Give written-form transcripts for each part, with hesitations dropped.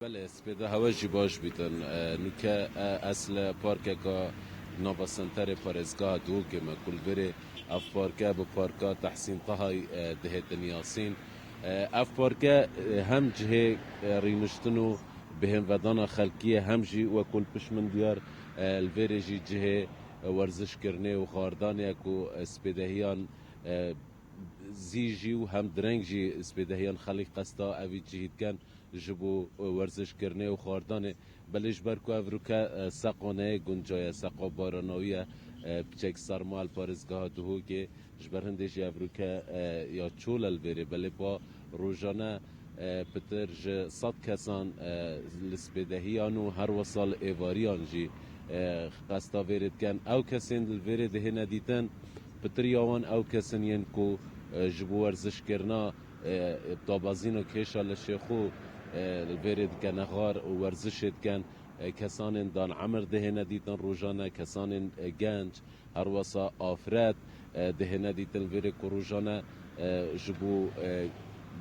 بله سپیده هواجی باش بیتن نوکه اصل پارکه که نوبا سنتر پارزگاه دو که مکل بره اف پارکه به پارکه تحسین طهای دهت نیاسین اف پارکه هم جه رینشتنو به هم ودانا خلقیه هم جی و کل پشمن دیار الویره جی جه ورزش کرنه و خاردانه کو سپیدهیان زیجی و هم درنگ جی سپیدهیان خلیق قستا اوی جهید کن جبو ورزش کرنه و خاردانه بلش برکو افروکا ساقانه گنجای ساقا بارانویه بچک سرمال پارزگاه دهو که جبر هندش افروکا یا چول الویره بله با روزانه پتر صد کسان لسپیدهیان و هر وصال ایواریان جی قستا ویرد کن او کسین الویره ده ندیتن پتر یوان او کسین ین کو جبو ورزش کرنا دابازین و کشا لشیخو الویرد کن اغار و ورزشت کن کسان دان عمر ده ندیتن روزانه کسان گنج هر وصا آفراد ده ندیتن الویره کو روزانه جبو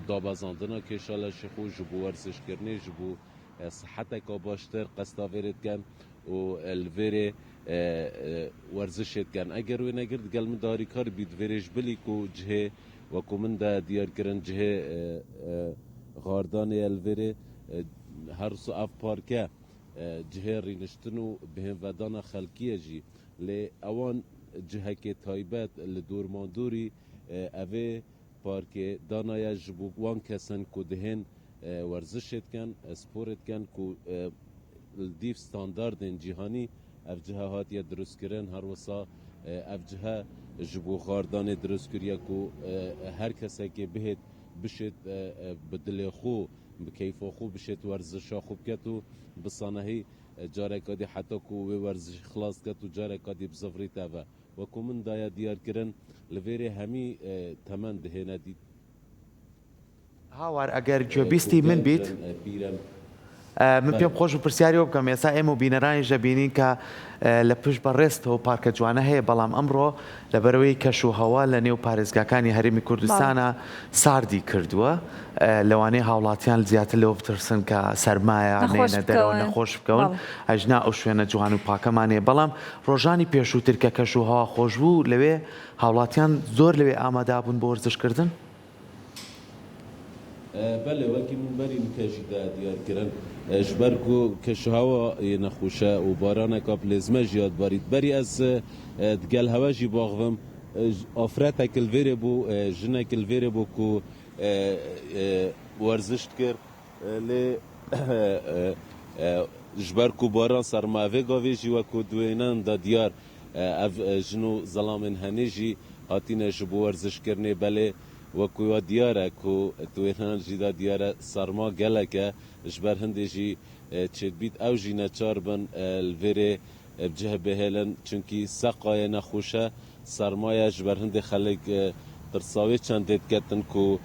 دابازاندنا کشا لشیخو جبو ورزش کرنه جبو صحتك باشتر قستا ویرد کن و الویره ورزشت کن اگر وی نگرد گل من داری کار بید ویرش بلی کو جه و کو من دا دیار کرن جه غاردان الویره هر سو اف پارکه جه رینشتنو بهم ودانا خلقیه جی لی اوان جه که تایبت لدور ماندوری اوه پارکه دانای جبو وان کسن کو دهن ورزشت کن سپورت کن کو دیف ستانداردن جهانی اف جهه هاتیه درست کرن هر وصا اف جهه جبو خاردان درست کریا کو هر کسی که بهت بشت بدل خو بکیف خو بشت ورزش خوب کتو بصانهی جاره کدی حتی کو ورزش خلاص کتو جاره کدی بزفری تاوا و کو من دایا دیار کرن لویره همی تمن دهنه دید هاوار اگر جوبیستی من بیت من پێم خۆش و پرسیاریەوە بکەم ئێستا ئێمە و بینەرانی ژەبینین کە لە پشت بەڕێستەوە پارکە جوانە هەیە بەڵام ئەمڕۆ لەبەرەوەی کەش و هەوا لە نێو پارێزگاکانی هەرێمی کوردستانە ساردی کردووە لەوانەیە هاوڵاتیان زیاتر لەوە بترسن کە سەرمایە نێنە دەرەوە نەخۆش بکەون ئەژنا ئەو شوێنە جوان و پاکەمانەیە بەڵام ڕۆژانی پێشووتر کە کەش و هەوا خۆش بوو لەوێ هاوڵاتیان زۆر لەوێ ئامادەبوون بۆ وەرزشکردن بله وکی من بریم کشیده دیار کرن جبرکو کشهوا نخوشه و باران کابلزمه جیاد بارید بری از دگل هوا جی باغوم آفرت اکل ویره بو جن اکل ویره بو کو ورزشت کر لی جبرکو باران سرماوه گاوی جی وکو دوینان دا دیار جنو ظلامن هنه جی هاتین جبو ورزش کرنه بله وکو دیاره کو تویران جدا دیاره سرما گله که جبر هنده جی چید بیت او جی نچار بن الویره بجه بهلن چونکی سقای نخوشه سرمایه جبر هنده خلق ترساوی چند دید کتن کو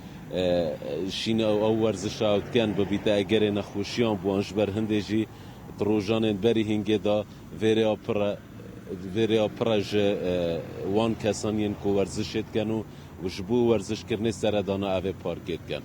شین او ورزش آوت کن ببیت اگر نخوشیان بوان جبر هنده جی تروجان بری هنگه دا ویره اپرا وان کسانین کو ورزشت کنو و جبو ورزش کرنه سردانه اوه پارکت کن